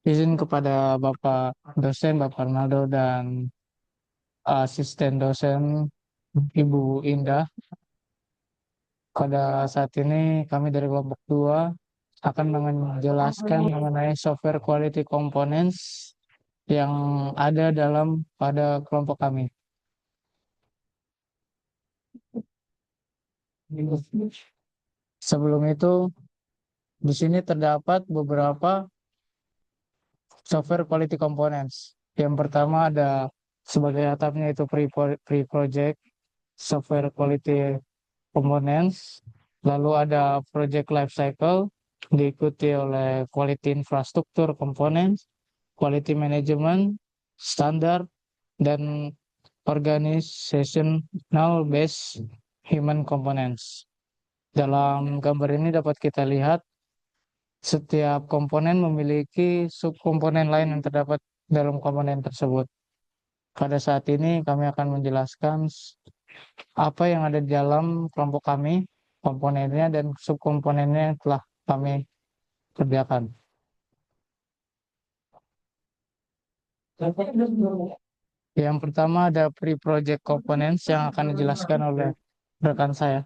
Izin kepada Bapak dosen, Bapak Arnaldo, dan asisten dosen Ibu Indah. Pada saat ini kami dari kelompok 2 akan menjelaskan mengenai software quality components yang ada pada kelompok kami. Sebelum itu, di sini terdapat beberapa software quality components. Yang pertama ada sebagai atapnya itu pre-project software quality components. Lalu ada project life cycle, diikuti oleh quality infrastructure components, quality management, standard, dan organizational based human components. Dalam gambar ini dapat kita lihat setiap komponen memiliki subkomponen lain yang terdapat dalam komponen tersebut. Pada saat ini kami akan menjelaskan apa yang ada di dalam kelompok kami, komponennya dan subkomponennya yang telah kami kerjakan. Yang pertama ada pre-project components yang akan dijelaskan oleh rekan saya.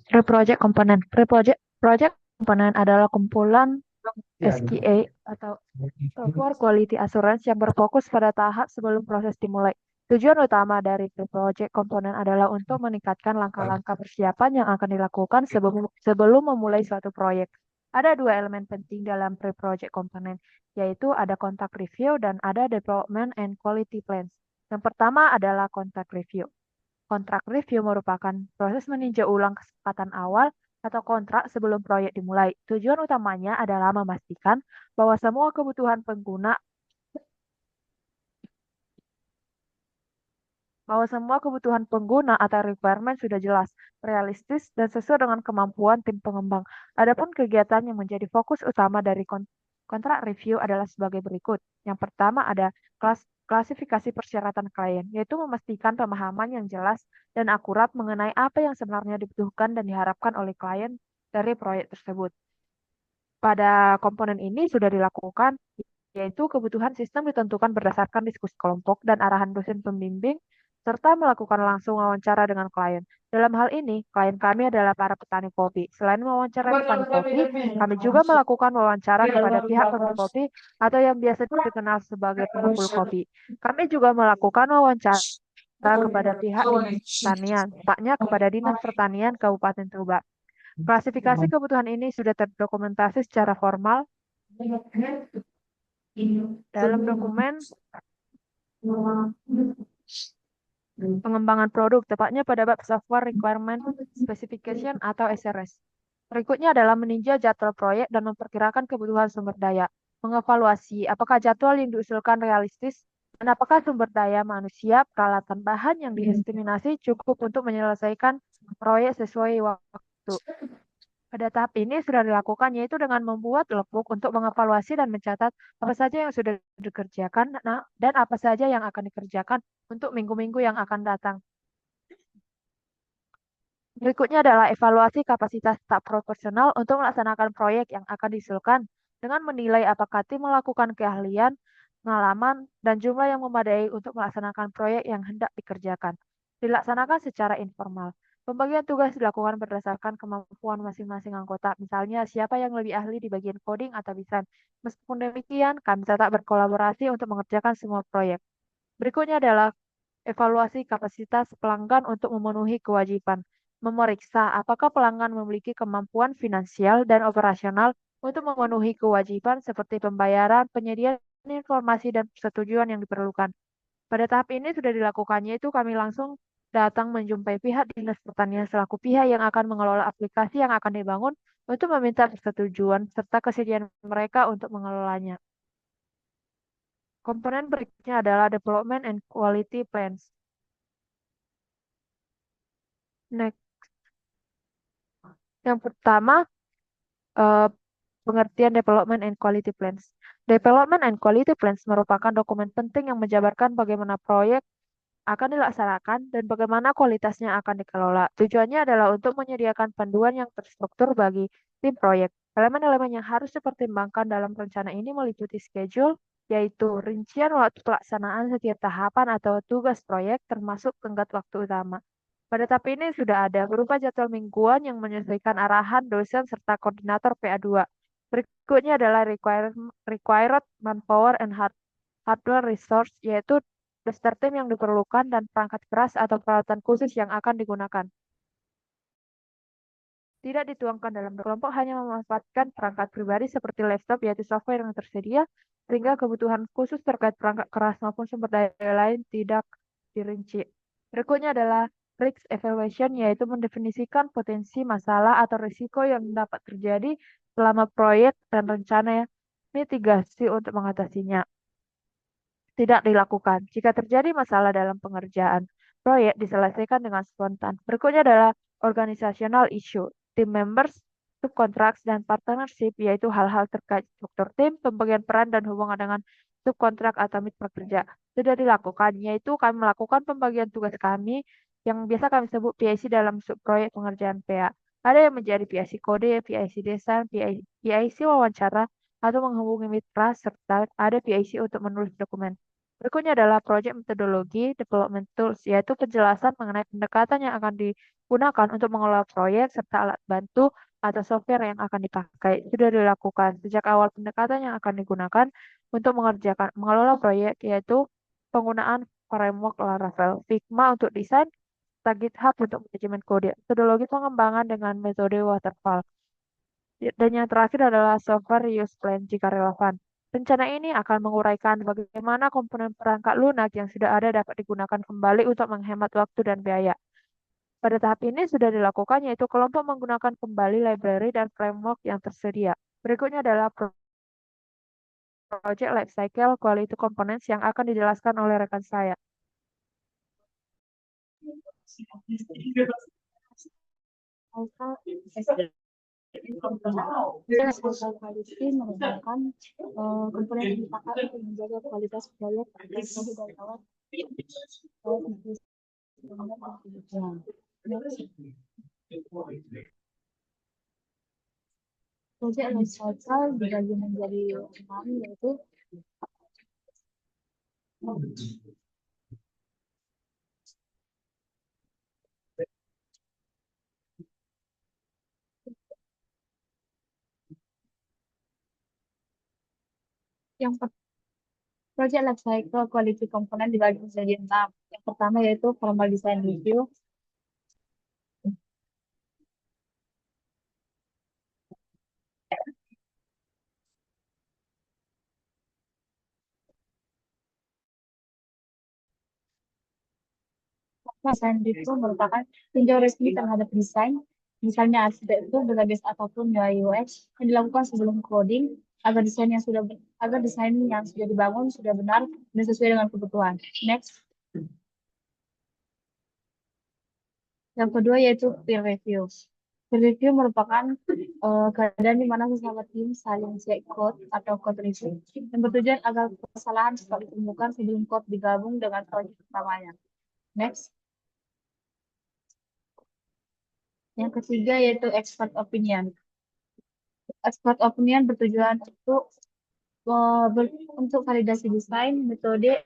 Pre-project komponen. Pre-project komponen adalah kumpulan SQA atau Software Quality Assurance yang berfokus pada tahap sebelum proses dimulai. Tujuan utama dari pre-project komponen adalah untuk meningkatkan langkah-langkah persiapan yang akan dilakukan sebelum memulai suatu proyek. Ada dua elemen penting dalam pre-project komponen, yaitu ada contract review dan ada development and quality plans. Yang pertama adalah contract review. Kontrak review merupakan proses meninjau ulang kesepakatan awal atau kontrak sebelum proyek dimulai. Tujuan utamanya adalah memastikan bahwa semua kebutuhan pengguna atau requirement sudah jelas, realistis, dan sesuai dengan kemampuan tim pengembang. Adapun kegiatan yang menjadi fokus utama dari kontrak review adalah sebagai berikut. Yang pertama ada klasifikasi persyaratan klien, yaitu memastikan pemahaman yang jelas dan akurat mengenai apa yang sebenarnya dibutuhkan dan diharapkan oleh klien dari proyek tersebut. Pada komponen ini sudah dilakukan, yaitu kebutuhan sistem ditentukan berdasarkan diskusi kelompok dan arahan dosen pembimbing, serta melakukan langsung wawancara dengan klien. Dalam hal ini, klien kami adalah para petani kopi. Selain mewawancara petani kopi, kami juga melakukan wawancara kepada pihak pemilik kopi atau yang biasa dikenal sebagai pengepul kopi. Kami juga melakukan wawancara kepada pihak Dinas Pertanian, tepatnya kepada Dinas Pertanian Kabupaten Tuba. Klasifikasi kebutuhan ini sudah terdokumentasi secara formal dalam dokumen pengembangan produk, tepatnya pada bab Software Requirement Specification atau SRS. Berikutnya adalah meninjau jadwal proyek dan memperkirakan kebutuhan sumber daya. Mengevaluasi apakah jadwal yang diusulkan realistis dan apakah sumber daya manusia, peralatan bahan yang diestimasi cukup untuk menyelesaikan proyek sesuai waktu. Pada tahap ini sudah dilakukan yaitu dengan membuat logbook untuk mengevaluasi dan mencatat apa saja yang sudah dikerjakan dan apa saja yang akan dikerjakan untuk minggu-minggu yang akan datang. Berikutnya adalah evaluasi kapasitas staf profesional untuk melaksanakan proyek yang akan diusulkan dengan menilai apakah tim melakukan keahlian, pengalaman, dan jumlah yang memadai untuk melaksanakan proyek yang hendak dikerjakan. Dilaksanakan secara informal. Pembagian tugas dilakukan berdasarkan kemampuan masing-masing anggota. Misalnya, siapa yang lebih ahli di bagian coding atau desain. Meskipun demikian, kami tetap berkolaborasi untuk mengerjakan semua proyek. Berikutnya adalah evaluasi kapasitas pelanggan untuk memenuhi kewajiban. Memeriksa apakah pelanggan memiliki kemampuan finansial dan operasional untuk memenuhi kewajiban seperti pembayaran, penyediaan informasi, dan persetujuan yang diperlukan. Pada tahap ini sudah dilakukannya itu kami langsung datang menjumpai pihak Dinas Pertanian selaku pihak yang akan mengelola aplikasi yang akan dibangun untuk meminta persetujuan serta kesediaan mereka untuk mengelolanya. Komponen berikutnya adalah Development and Quality Plans. Next. Yang pertama, eh, pengertian Development and Quality Plans. Development and Quality Plans merupakan dokumen penting yang menjabarkan bagaimana proyek akan dilaksanakan dan bagaimana kualitasnya akan dikelola. Tujuannya adalah untuk menyediakan panduan yang terstruktur bagi tim proyek. Elemen-elemen yang harus dipertimbangkan dalam rencana ini meliputi schedule, yaitu rincian waktu pelaksanaan setiap tahapan atau tugas proyek termasuk tenggat waktu utama. Pada tahap ini sudah ada berupa jadwal mingguan yang menyesuaikan arahan dosen serta koordinator PA2. Berikutnya adalah required manpower and hardware resource, yaitu daftar tim yang diperlukan dan perangkat keras atau peralatan khusus yang akan digunakan. Tidak dituangkan dalam kelompok hanya memanfaatkan perangkat pribadi seperti laptop, yaitu software yang tersedia, sehingga kebutuhan khusus terkait perangkat keras maupun sumber daya lain tidak dirinci. Berikutnya adalah risk evaluation, yaitu mendefinisikan potensi masalah atau risiko yang dapat terjadi selama proyek dan rencana mitigasi untuk mengatasinya tidak dilakukan. Jika terjadi masalah dalam pengerjaan, proyek diselesaikan dengan spontan. Berikutnya adalah organizational issue, team members, subcontracts, dan partnership, yaitu hal-hal terkait struktur tim, pembagian peran, dan hubungan dengan subkontrak atau mitra kerja. Sudah dilakukan, yaitu kami melakukan pembagian tugas kami yang biasa kami sebut PIC dalam subproyek pengerjaan PA. Ada yang menjadi PIC kode, PIC desain, PIC wawancara, atau menghubungi mitra, serta ada PIC untuk menulis dokumen. Berikutnya adalah proyek metodologi development tools, yaitu penjelasan mengenai pendekatan yang akan digunakan untuk mengelola proyek serta alat bantu atau software yang akan dipakai. Sudah dilakukan sejak awal pendekatan yang akan digunakan untuk mengelola proyek, yaitu penggunaan framework Laravel, Figma untuk desain, serta GitHub untuk manajemen kode, metodologi pengembangan dengan metode waterfall. Dan yang terakhir adalah software use plan jika relevan. Rencana ini akan menguraikan bagaimana komponen perangkat lunak yang sudah ada dapat digunakan kembali untuk menghemat waktu dan biaya. Pada tahap ini sudah dilakukan, yaitu kelompok menggunakan kembali library dan framework yang tersedia. Berikutnya adalah project lifecycle quality components yang akan dijelaskan oleh rekan saya. Quality merupakan komponen yang dipakai untuk menjaga kualitas proyek dari awal. Project lifecycle dibagi menjadi 6, yaitu yang project lifecycle quality component dibagi menjadi 6. Yang pertama yaitu formal design review. Desain review merupakan tinjau resmi terhadap desain, misalnya arsitektur, database ataupun UI UX yang dilakukan sebelum coding agar desain yang sudah dibangun sudah benar dan sesuai dengan kebutuhan. Next. Yang kedua yaitu peer review. Peer review merupakan keadaan di mana sesama tim saling cek code atau code review yang bertujuan agar kesalahan cepat ditemukan sebelum code digabung dengan proyek utamanya. Next. Yang ketiga yaitu expert opinion. Expert opinion bertujuan untuk validasi desain, metode,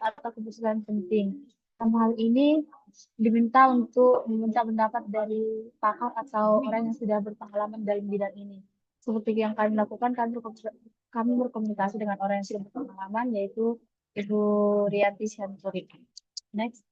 atau keputusan penting. Dalam hal ini diminta untuk meminta pendapat dari pakar atau orang yang sudah berpengalaman dalam bidang ini. Seperti yang kami lakukan, kami berkomunikasi dengan orang yang sudah berpengalaman, yaitu Ibu Rianti Syanturi. Next.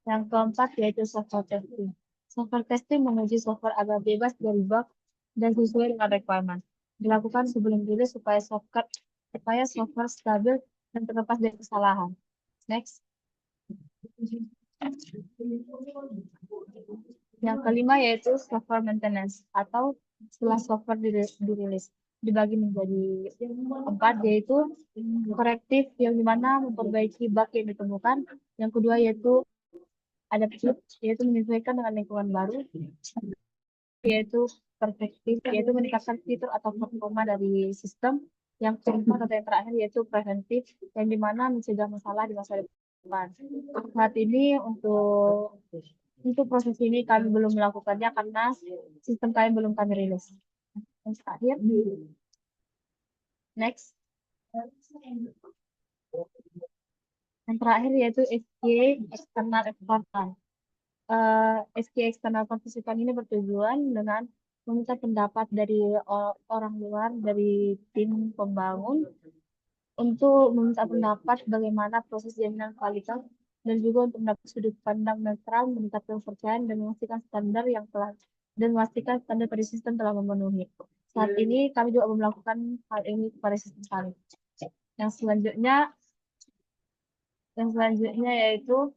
Yang keempat yaitu software testing. Software testing menguji software agar bebas dari bug dan sesuai dengan requirement. Dilakukan sebelum rilis supaya software stabil dan terlepas dari kesalahan. Next. Yang kelima yaitu software maintenance atau setelah software dirilis. Dibagi menjadi 4, yaitu korektif yang dimana memperbaiki bug yang ditemukan. Yang kedua yaitu adaptif, yaitu menyesuaikan dengan lingkungan baru, yaitu perspektif, yaitu meningkatkan fitur atau performa dari sistem. Yang keempat atau yang terakhir yaitu preventif, yang dimana mencegah masalah di masa depan. Saat ini untuk proses ini kami belum melakukannya karena sistem kami belum kami rilis. Yang terakhir, next. Yang terakhir yaitu SK External Participant. SK External Participant ini bertujuan dengan meminta pendapat dari orang luar, dari tim pembangun, untuk meminta pendapat bagaimana proses jaminan kualitas dan juga untuk mendapat sudut pandang netral, meningkatkan kepercayaan dan memastikan standar pada sistem telah memenuhi. Saat ini kami juga melakukan hal ini pada sistem kami. Yang selanjutnya yaitu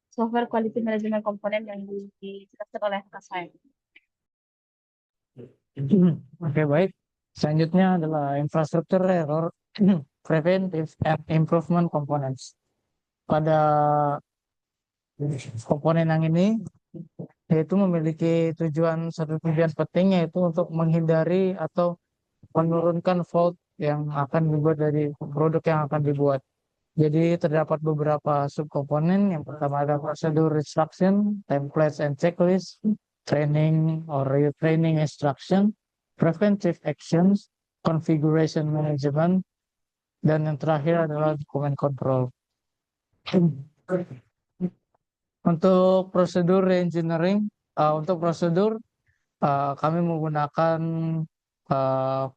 software quality management komponen yang dijelaskan oleh Kak saya. Oke, baik. Selanjutnya adalah infrastructure error preventive and improvement components. Pada komponen yang ini yaitu memiliki satu tujuan penting, yaitu untuk menghindari atau menurunkan fault yang akan dibuat dari produk yang akan dibuat. Jadi terdapat beberapa subkomponen. Yang pertama ada prosedur instruction, templates and checklist, training or retraining instruction, preventive actions, configuration management, dan yang terakhir adalah document control. Untuk prosedur engineering, untuk prosedur kami menggunakan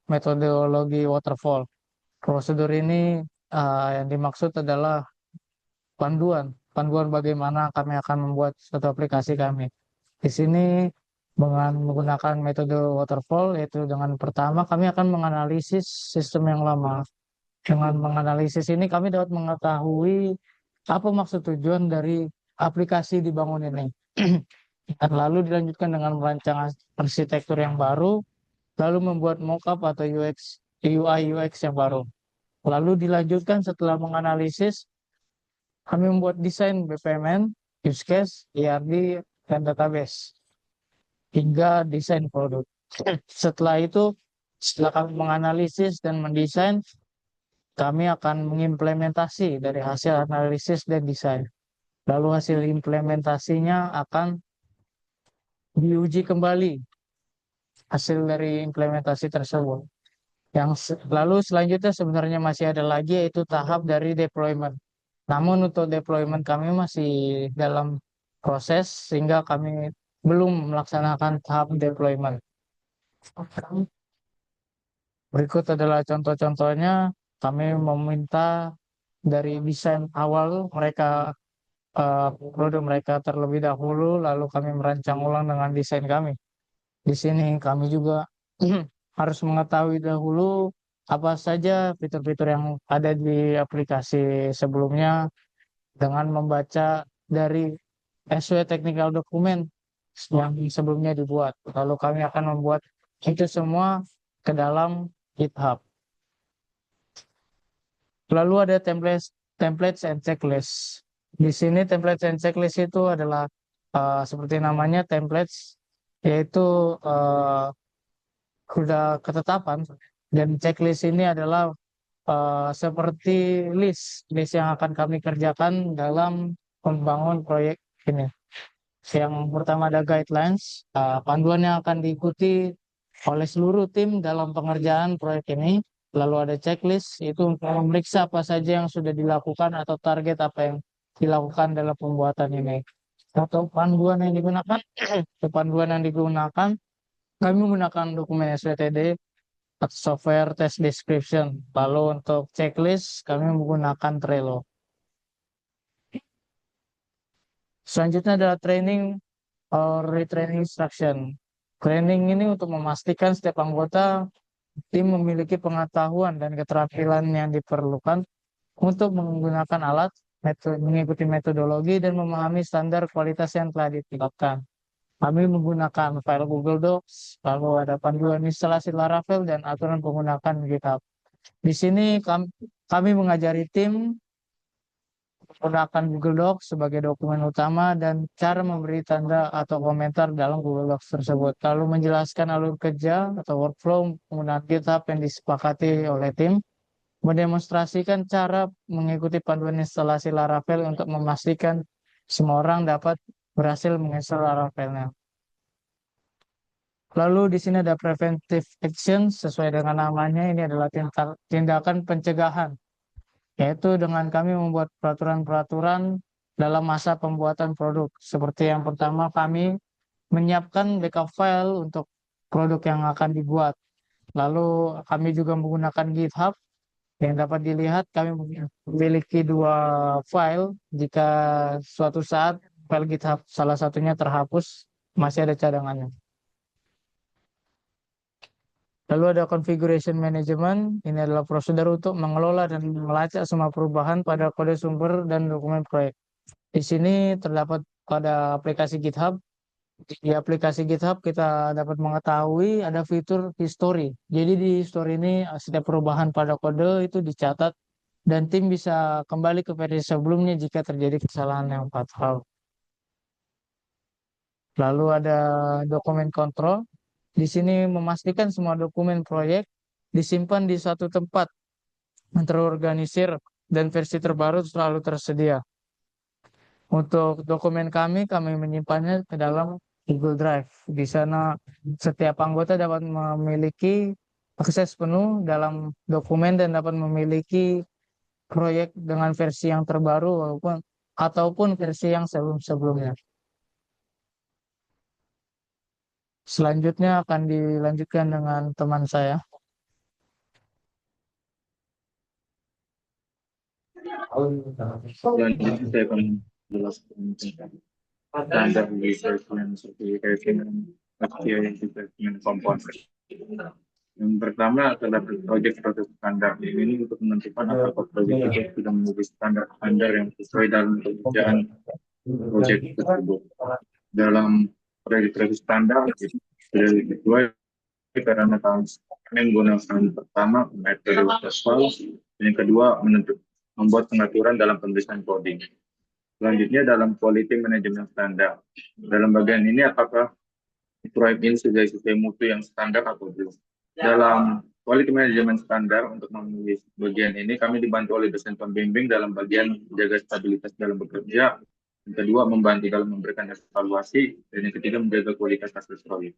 metodologi waterfall. Prosedur ini yang dimaksud adalah panduan bagaimana kami akan membuat suatu aplikasi kami. Di sini dengan menggunakan metode waterfall, yaitu dengan pertama kami akan menganalisis sistem yang lama. Dengan menganalisis ini kami dapat mengetahui apa maksud tujuan dari aplikasi dibangun ini. Dan lalu dilanjutkan dengan merancang arsitektur yang baru, lalu membuat mockup atau UI UX yang baru. Lalu dilanjutkan setelah menganalisis, kami membuat desain BPMN, use case, ERD, dan database, hingga desain produk. Setelah kami menganalisis dan mendesain, kami akan mengimplementasi dari hasil analisis dan desain. Lalu hasil implementasinya akan diuji kembali, hasil dari implementasi tersebut. Lalu selanjutnya sebenarnya masih ada lagi, yaitu tahap dari deployment. Namun untuk deployment kami masih dalam proses, sehingga kami belum melaksanakan tahap deployment. Berikut adalah contoh-contohnya. Kami meminta dari desain awal mereka, produk mereka terlebih dahulu, lalu kami merancang ulang dengan desain kami. Di sini kami juga harus mengetahui dahulu apa saja fitur-fitur yang ada di aplikasi sebelumnya dengan membaca dari SW technical document yang sebelumnya dibuat. Lalu kami akan membuat itu semua ke dalam GitHub. Lalu ada templates and checklist. Di sini templates and checklist itu adalah seperti namanya templates, yaitu sudah ketetapan, dan checklist ini adalah seperti list yang akan kami kerjakan dalam membangun proyek ini. Yang pertama ada guidelines, panduan yang akan diikuti oleh seluruh tim dalam pengerjaan proyek ini. Lalu ada checklist, itu untuk memeriksa apa saja yang sudah dilakukan atau target apa yang dilakukan dalam pembuatan ini. Atau panduan yang digunakan, kami menggunakan dokumen SWTD atau software test description. Lalu untuk checklist kami menggunakan Trello. Selanjutnya adalah training or retraining instruction. Training ini untuk memastikan setiap anggota tim memiliki pengetahuan dan keterampilan yang diperlukan untuk menggunakan alat, mengikuti metodologi, dan memahami standar kualitas yang telah ditetapkan. Kami menggunakan file Google Docs, lalu ada panduan instalasi Laravel, dan aturan penggunaan GitHub. Di sini kami mengajari tim menggunakan Google Docs sebagai dokumen utama dan cara memberi tanda atau komentar dalam Google Docs tersebut. Lalu menjelaskan alur kerja atau workflow penggunaan GitHub yang disepakati oleh tim, mendemonstrasikan cara mengikuti panduan instalasi Laravel untuk memastikan semua orang dapat berhasil menginstal Laravelnya. Lalu di sini ada preventive action sesuai dengan namanya, ini adalah tindakan pencegahan, yaitu dengan kami membuat peraturan-peraturan dalam masa pembuatan produk. Seperti yang pertama, kami menyiapkan backup file untuk produk yang akan dibuat. Lalu kami juga menggunakan GitHub yang dapat dilihat kami memiliki dua file. Jika suatu saat file GitHub salah satunya terhapus, masih ada cadangannya. Lalu ada configuration management, ini adalah prosedur untuk mengelola dan melacak semua perubahan pada kode sumber dan dokumen proyek. Di sini terdapat pada aplikasi GitHub. Di aplikasi GitHub kita dapat mengetahui ada fitur history. Jadi di history ini setiap perubahan pada kode itu dicatat dan tim bisa kembali ke versi sebelumnya jika terjadi kesalahan yang fatal. Lalu ada dokumen kontrol. Di sini memastikan semua dokumen proyek disimpan di satu tempat yang terorganisir dan versi terbaru selalu tersedia. Untuk dokumen kami menyimpannya ke dalam Google Drive. Di sana setiap anggota dapat memiliki akses penuh dalam dokumen dan dapat memiliki proyek dengan versi yang terbaru ataupun versi yang sebelum-sebelumnya. Selanjutnya akan dilanjutkan dengan teman saya. Selanjutnya saya akan menjelaskan tentang standar researchment certification SQL development component. Yang pertama adalah project proses standar. Ini untuk menentukan apakah proyek itu sudah memenuhi standar yang sesuai dalam pekerjaan proyek tersebut. Dalam proyek proses standar sudah sesuai karena kami menggunakan pertama metode waterfall, yang kedua membuat pengaturan dalam penulisan coding. Selanjutnya dalam quality management standar. Dalam bagian ini apakah proyek ini sudah sesuai mutu yang standar atau belum. Dalam quality management standar untuk menulis bagian ini kami dibantu oleh dosen pembimbing dalam bagian menjaga stabilitas dalam bekerja. Yang kedua membantu dalam memberikan evaluasi dan yang ketiga menjaga kualitas hasil proyek.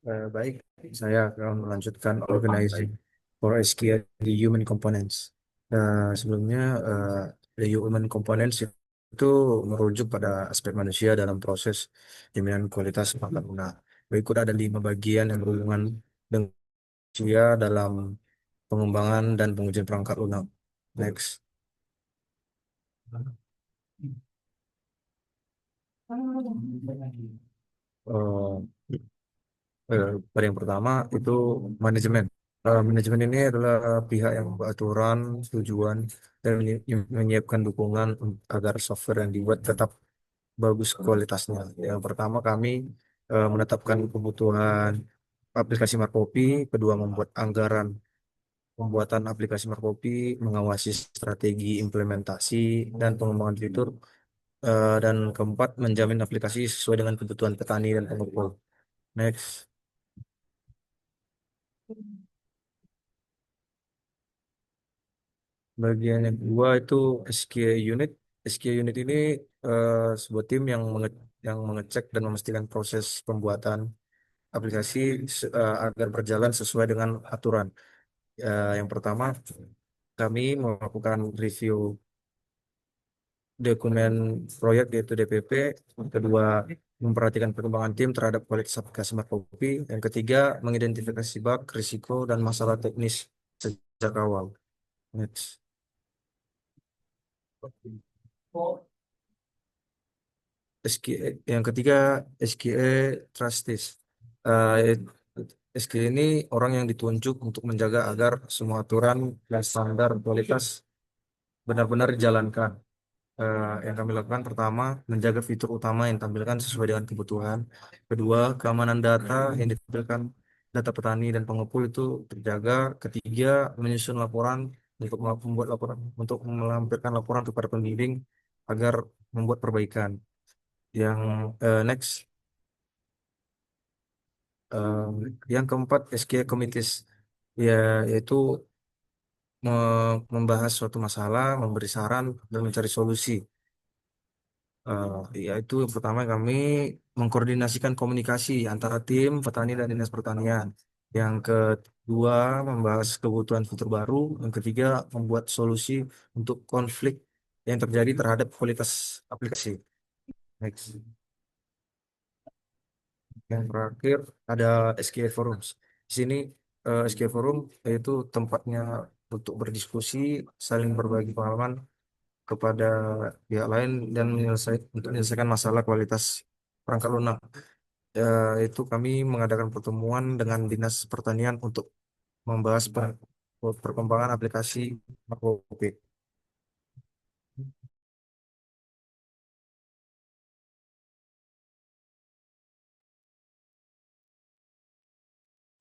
Baik, saya akan melanjutkan organizing for SQL di human components. Sebelumnya, the human components itu merujuk pada aspek manusia dalam proses jaminan kualitas perangkat lunak. Berikut ada 5 bagian yang berhubungan dengan manusia dalam pengembangan dan pengujian perangkat lunak. Next. Eh, pada yang pertama itu manajemen. Manajemen ini adalah pihak yang beraturan, tujuan, dan menyiapkan dukungan agar software yang dibuat tetap bagus kualitasnya. Yang pertama kami menetapkan kebutuhan aplikasi Markopi, kedua membuat anggaran pembuatan aplikasi Markopi, mengawasi strategi implementasi dan pengembangan fitur, dan keempat menjamin aplikasi sesuai dengan kebutuhan petani dan pengepul. Next. Bagian yang kedua itu SQA unit. SQA unit ini sebuah tim yang mengecek dan memastikan proses pembuatan aplikasi agar berjalan sesuai dengan aturan. Yang pertama, kami melakukan review dokumen proyek yaitu DPP. Yang kedua, memperhatikan perkembangan tim terhadap kualitas aplikasi Markopi. Yang ketiga, mengidentifikasi bug, risiko, dan masalah teknis sejak awal. Next. Yang ketiga SQA Trustees. Uh, SQA ini orang yang ditunjuk untuk menjaga agar semua aturan dan standar kualitas benar-benar dijalankan. yang kami lakukan pertama, menjaga fitur utama yang ditampilkan sesuai dengan kebutuhan. Kedua, keamanan data yang ditampilkan data petani dan pengepul itu terjaga. Ketiga, menyusun laporan membuat laporan untuk melampirkan laporan kepada pembimbing agar membuat perbaikan. Yang next, eh, yang keempat, SKI Committees, ya, yaitu membahas suatu masalah, memberi saran, dan mencari solusi. Yaitu yang pertama kami mengkoordinasikan komunikasi antara tim petani dan dinas pertanian. Yang kedua membahas kebutuhan fitur baru. Yang ketiga membuat solusi untuk konflik yang terjadi terhadap kualitas aplikasi. Next. Yang terakhir ada SKI Forums. Di sini SKI Forum yaitu tempatnya untuk berdiskusi, saling berbagi pengalaman kepada pihak lain dan untuk menyelesaikan masalah kualitas perangkat lunak. Itu kami mengadakan pertemuan dengan Dinas Pertanian untuk membahas perkembangan aplikasi Markopik.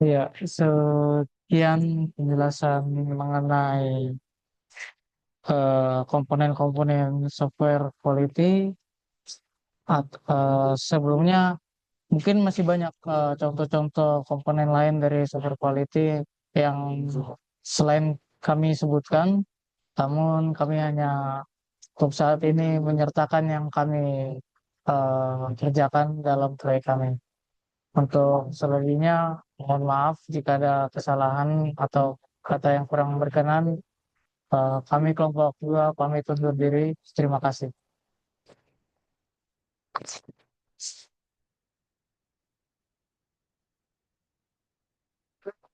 Ya, sekian penjelasan mengenai komponen-komponen software quality. Sebelumnya mungkin masih banyak contoh-contoh komponen lain dari software quality yang selain kami sebutkan, namun kami hanya untuk saat ini menyertakan yang kami kerjakan dalam proyek kami. Untuk selebihnya, mohon maaf jika ada kesalahan atau kata yang kurang berkenan. Kami kelompok 2 pamit undur diri. Terima kasih.